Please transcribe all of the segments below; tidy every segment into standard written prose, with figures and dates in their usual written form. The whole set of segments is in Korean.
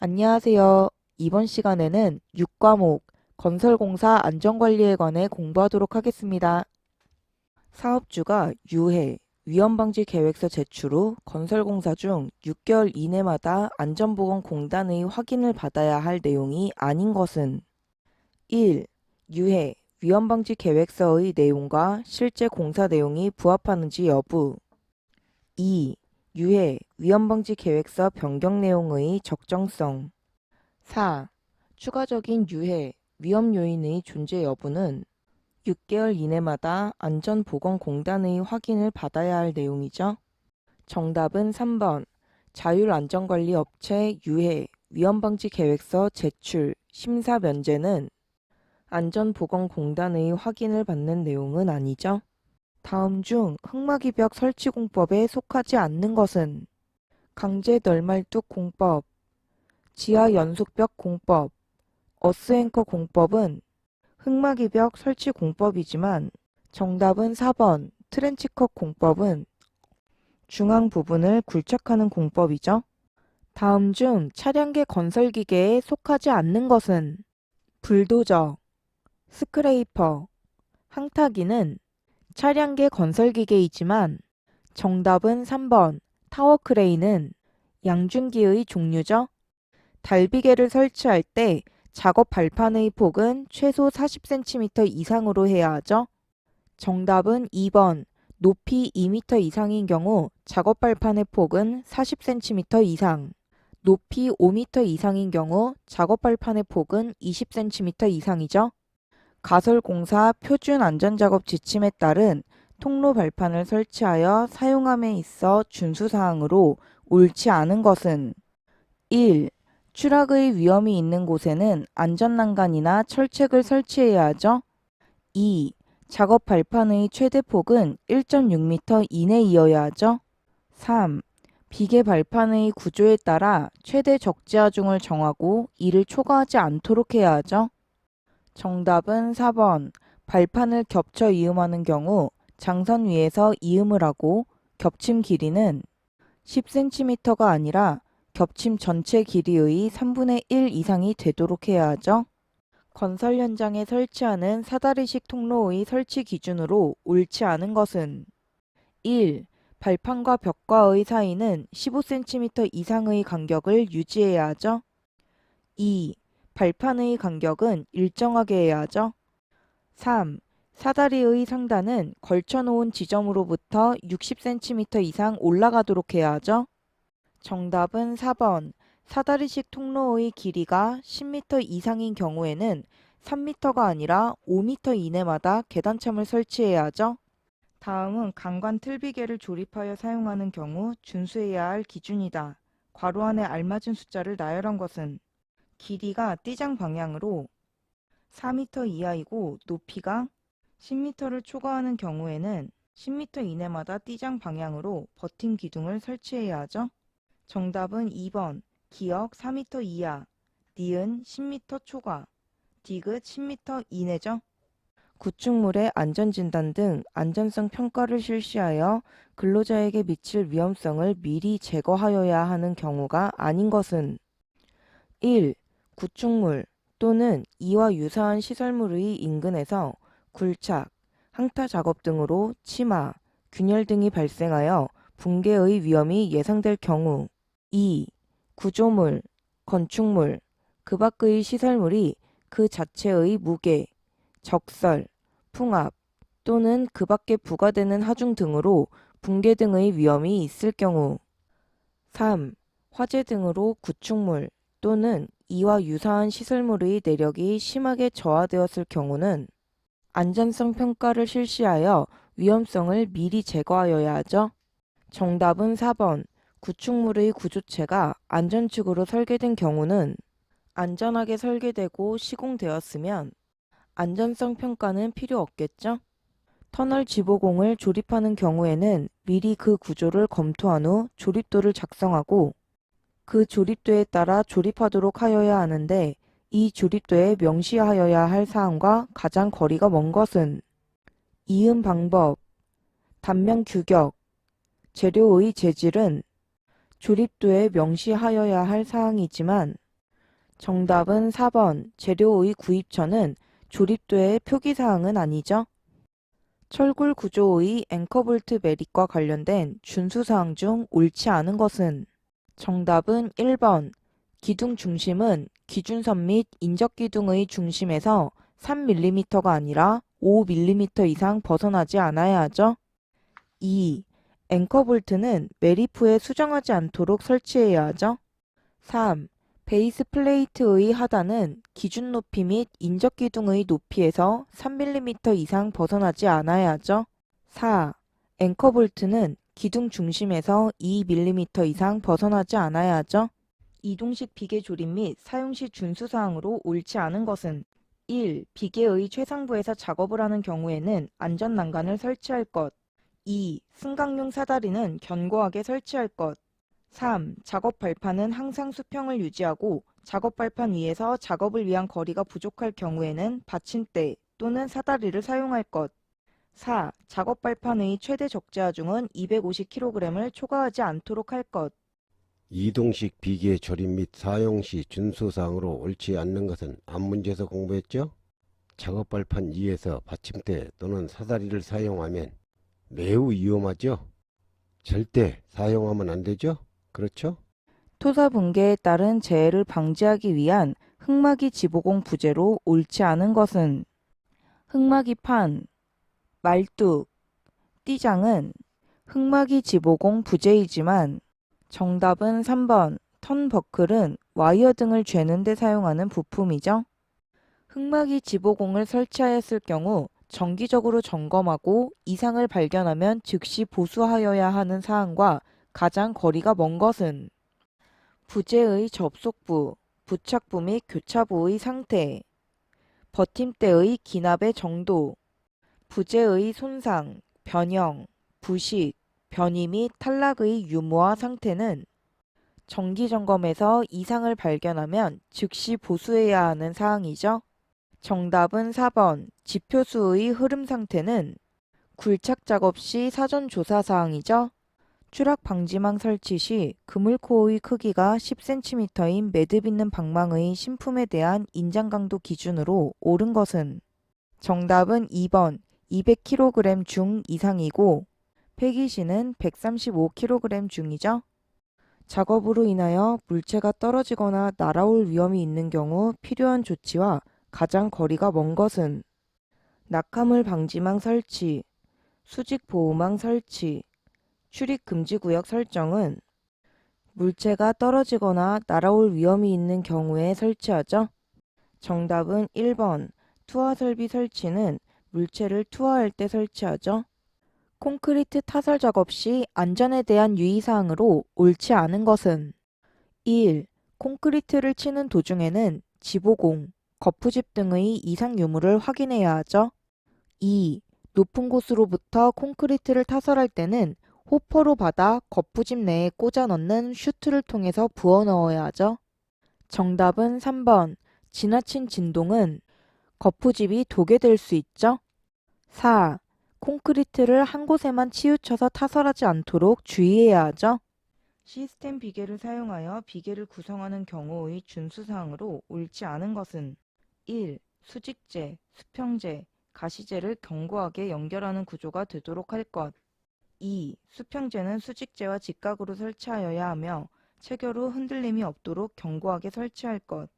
안녕하세요. 이번 시간에는 6과목 건설공사 안전관리에 관해 공부하도록 하겠습니다. 사업주가 유해, 위험방지 계획서 제출 후 건설공사 중 6개월 이내마다 안전보건공단의 확인을 받아야 할 내용이 아닌 것은 1. 유해, 위험방지 계획서의 내용과 실제 공사 내용이 부합하는지 여부 2. 유해, 위험방지 계획서 변경 내용의 적정성 4. 추가적인 유해, 위험 요인의 존재 여부는 6개월 이내마다 안전보건공단의 확인을 받아야 할 내용이죠. 정답은 3번. 자율안전관리업체 유해, 위험방지 계획서 제출, 심사 면제는 안전보건공단의 확인을 받는 내용은 아니죠. 다음 중 흙막이벽 설치공법에 속하지 않는 것은 강제 널말뚝 공법, 지하 연속벽 공법, 어스앵커 공법은 흙막이벽 설치 공법이지만 정답은 4번 트렌치컷 공법은 중앙 부분을 굴착하는 공법이죠. 다음 중 차량계 건설기계에 속하지 않는 것은 불도저, 스크레이퍼, 항타기는 차량계 건설기계이지만 정답은 3번 타워크레인은 양중기의 종류죠. 달비계를 설치할 때 작업 발판의 폭은 최소 40cm 이상으로 해야 하죠. 정답은 2번. 높이 2m 이상인 경우 작업 발판의 폭은 40cm 이상, 높이 5m 이상인 경우 작업 발판의 폭은 20cm 이상이죠. 가설공사 표준 안전작업 지침에 따른 통로 발판을 설치하여 사용함에 있어 준수사항으로 옳지 않은 것은 1. 추락의 위험이 있는 곳에는 안전난간이나 철책을 설치해야 하죠. 2. 작업 발판의 최대 폭은 1.6m 이내이어야 하죠. 3. 비계 발판의 구조에 따라 최대 적재 하중을 정하고 이를 초과하지 않도록 해야 하죠. 정답은 4번. 발판을 겹쳐 이음하는 경우 장선 위에서 이음을 하고 겹침 길이는 10cm가 아니라 겹침 전체 길이의 3분의 1 이상이 되도록 해야 하죠. 건설 현장에 설치하는 사다리식 통로의 설치 기준으로 옳지 않은 것은 1. 발판과 벽과의 사이는 15cm 이상의 간격을 유지해야 하죠. 2. 발판의 간격은 일정하게 해야 하죠. 3. 사다리의 상단은 걸쳐놓은 지점으로부터 60cm 이상 올라가도록 해야 하죠. 정답은 4번. 사다리식 통로의 길이가 10m 이상인 경우에는 3m가 아니라 5m 이내마다 계단참을 설치해야 하죠. 다음은 강관 틀비계를 조립하여 사용하는 경우 준수해야 할 기준이다. 괄호 안에 알맞은 숫자를 나열한 것은 길이가 띠장 방향으로 4m 이하이고 높이가 10m를 초과하는 경우에는 10m 이내마다 띠장 방향으로 버팀 기둥을 설치해야 하죠. 정답은 2번. 기역 4m 이하, 니은 10m 초과, 디귿 10m 이내죠. 구축물의 안전진단 등 안전성 평가를 실시하여 근로자에게 미칠 위험성을 미리 제거하여야 하는 경우가 아닌 것은 1. 구축물 또는 이와 유사한 시설물의 인근에서 굴착, 항타 작업 등으로 침하, 균열 등이 발생하여 붕괴의 위험이 예상될 경우 2. 구조물, 건축물, 그 밖의 시설물이 그 자체의 무게, 적설, 풍압 또는 그 밖에 부과되는 하중 등으로 붕괴 등의 위험이 있을 경우 3. 화재 등으로 구축물 또는 이와 유사한 시설물의 내력이 심하게 저하되었을 경우는 안전성 평가를 실시하여 위험성을 미리 제거하여야 하죠. 정답은 4번. 구축물의 구조체가 안전축으로 설계된 경우는 안전하게 설계되고 시공되었으면 안전성 평가는 필요 없겠죠? 터널 지보공을 조립하는 경우에는 미리 그 구조를 검토한 후 조립도를 작성하고 그 조립도에 따라 조립하도록 하여야 하는데 이 조립도에 명시하여야 할 사항과 가장 거리가 먼 것은 이음 방법, 단면 규격, 재료의 재질은 조립도에 명시하여야 할 사항이지만 정답은 4번. 재료의 구입처는 조립도의 표기사항은 아니죠? 철골 구조의 앵커볼트 매립과 관련된 준수사항 중 옳지 않은 것은? 정답은 1번. 기둥 중심은 기준선 및 인접기둥의 중심에서 3mm가 아니라 5mm 이상 벗어나지 않아야 하죠. 2. 앵커볼트는 매립 후에 수정하지 않도록 설치해야 하죠. 3. 베이스 플레이트의 하단은 기준 높이 및 인접기둥의 높이에서 3mm 이상 벗어나지 않아야 하죠. 4. 앵커볼트는 기둥 중심에서 2mm 이상 벗어나지 않아야 하죠. 이동식 비계 조립 및 사용 시 준수사항으로 옳지 않은 것은? 1. 비계의 최상부에서 작업을 하는 경우에는 안전난간을 설치할 것. 2. 승강용 사다리는 견고하게 설치할 것. 3. 작업 발판은 항상 수평을 유지하고 작업 발판 위에서 작업을 위한 거리가 부족할 경우에는 받침대 또는 사다리를 사용할 것. 4. 작업 발판의 최대 적재하중은 250kg을 초과하지 않도록 할 것. 이동식 비계 조립 및 사용 시 준수사항으로 옳지 않는 것은 앞문제에서 공부했죠? 작업 발판 위에서 받침대 또는 사다리를 사용하면 매우 위험하죠? 절대 사용하면 안 되죠? 그렇죠? 토사 붕괴에 따른 재해를 방지하기 위한 흙막이 지보공 부재로 옳지 않은 것은? 흙막이 판, 말뚝, 띠장은 흙막이 지보공 부재이지만 정답은 3번. 턴버클은 와이어 등을 죄는 데 사용하는 부품이죠. 흙막이 지보공을 설치하였을 경우 정기적으로 점검하고 이상을 발견하면 즉시 보수하여야 하는 사항과 가장 거리가 먼 것은? 부재의 접속부, 부착부 및 교차부의 상태, 버팀대의 기납의 정도, 부재의 손상, 변형, 부식, 변이 및 탈락의 유무와 상태는 정기점검에서 이상을 발견하면 즉시 보수해야 하는 사항이죠. 정답은 4번. 지표수의 흐름 상태는 굴착 작업 시 사전 조사 사항이죠. 추락 방지망 설치 시 그물코의 크기가 10cm인 매듭 있는 방망의 신품에 대한 인장 강도 기준으로 옳은 것은? 정답은 2번. 200kg 중 이상이고 폐기시는 135kg 중이죠. 작업으로 인하여 물체가 떨어지거나 날아올 위험이 있는 경우 필요한 조치와 가장 거리가 먼 것은? 낙하물 방지망 설치, 수직 보호망 설치, 출입 금지 구역 설정은 물체가 떨어지거나 날아올 위험이 있는 경우에 설치하죠. 정답은 1번. 투하 설비 설치는 물체를 투하할 때 설치하죠. 콘크리트 타설 작업 시 안전에 대한 유의사항으로 옳지 않은 것은? 1. 콘크리트를 치는 도중에는 지보공, 거푸집 등의 이상 유무를 확인해야 하죠. 2. 높은 곳으로부터 콘크리트를 타설할 때는 호퍼로 받아 거푸집 내에 꽂아 넣는 슈트를 통해서 부어 넣어야 하죠. 정답은 3번. 지나친 진동은 거푸집이 도게 될 수 있죠. 4. 콘크리트를 한 곳에만 치우쳐서 타설하지 않도록 주의해야 하죠. 시스템 비계를 사용하여 비계를 구성하는 경우의 준수사항으로 옳지 않은 것은? 1. 수직재, 수평재, 가시재를 견고하게 연결하는 구조가 되도록 할 것. 2. 수평재는 수직재와 직각으로 설치하여야 하며 체결 후 흔들림이 없도록 견고하게 설치할 것.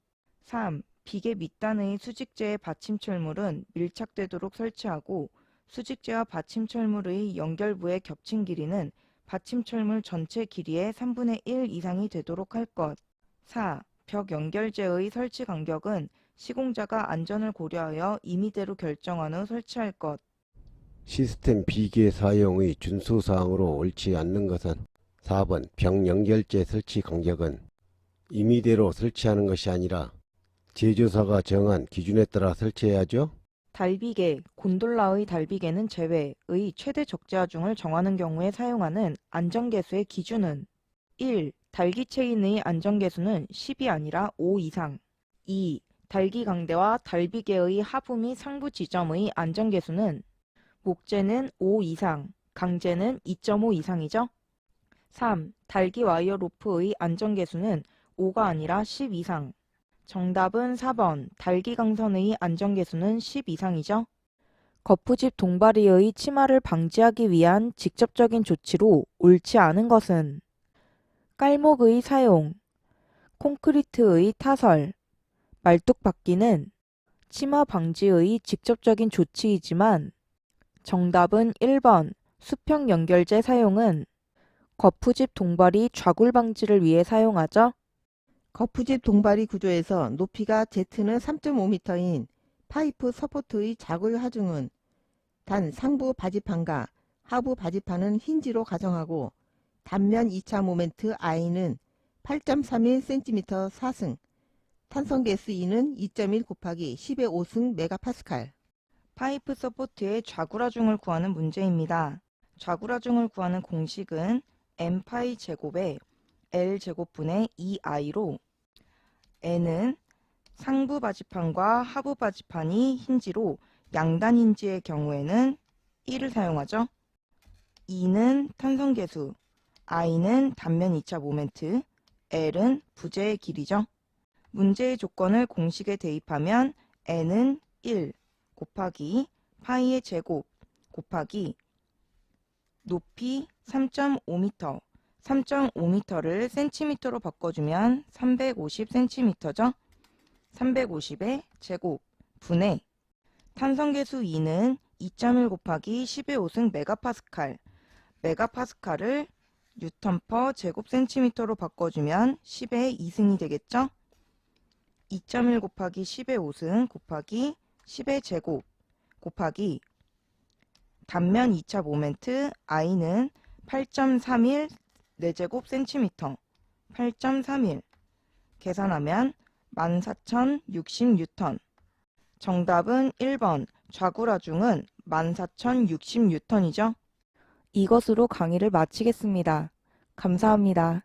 3. 비계 밑단의 수직재의 받침철물은 밀착되도록 설치하고 수직재와 받침철물의 연결부의 겹친 길이는 받침철물 전체 길이의 3분의 1 이상이 되도록 할 것. 4. 벽 연결재의 설치 간격은 시공자가 안전을 고려하여 임의대로 결정한 후 설치할 것. 시스템 비계 사용의 준수사항으로 옳지 않는 것은 4번. 벽 연결재 설치 간격은 임의대로 설치하는 것이 아니라 제조사가 정한 기준에 따라 설치해야죠. 달비계, 곤돌라의 달비계는 제외의 최대 적재하중을 정하는 경우에 사용하는 안전계수의 기준은? 1. 달기 체인의 안전계수는 10이 아니라 5 이상. 2. 달기 강대와 달비계의 하부 및 상부 지점의 안전계수는 목재는 5 이상, 강재는 2.5 이상이죠. 3. 달기 와이어 로프의 안전계수는 5가 아니라 10 이상. 정답은 4번 달기강선의 안전계수는 10 이상이죠. 거푸집 동바리의 침하를 방지하기 위한 직접적인 조치로 옳지 않은 것은 깔목의 사용, 콘크리트의 타설, 말뚝박기는 침하 방지의 직접적인 조치이지만 정답은 1번 수평 연결재 사용은 거푸집 동바리 좌굴 방지를 위해 사용하죠. 거푸집 동바리 구조에서 높이가 Z는 3.5m인 파이프 서포트의 자굴 하중은 단 상부 바지판과 하부 바지판은 힌지로 가정하고 단면 2차 모멘트 I는 8.31cm 4승, 탄성계수 E는 2.1 곱하기 10의 5승 메가파스칼. 파이프 서포트의 좌굴하중을 구하는 문제입니다. 좌굴하중을 구하는 공식은 n파이 제곱에 l 제곱분의 2i로 n은 상부 바지판과 하부 바지판이 힌지로 양단 힌지의 경우에는 1을 사용하죠. 2는 탄성계수, i는 단면 2차 모멘트, l은 부재의 길이죠. 문제의 조건을 공식에 대입하면 n은 1 곱하기 파이의 제곱 곱하기 높이 3.5m, 3.5m를 cm로 바꿔주면 350cm죠. 350의 제곱 분의 탄성계수 2는 2.1 곱하기 10의 5승 메가파스칼, 메가파스칼을 뉴턴 퍼 제곱센티미터로 바꿔주면 10의 2승이 되겠죠. 2.1 곱하기 10의 5승 곱하기 10의 제곱 곱하기 단면 2차 모멘트 I는 8.31 4제곱 센티미터 8.31 계산하면 14,060뉴턴. 정답은 1번 좌굴하중은 14,060뉴턴이죠. 이것으로 강의를 마치겠습니다. 감사합니다.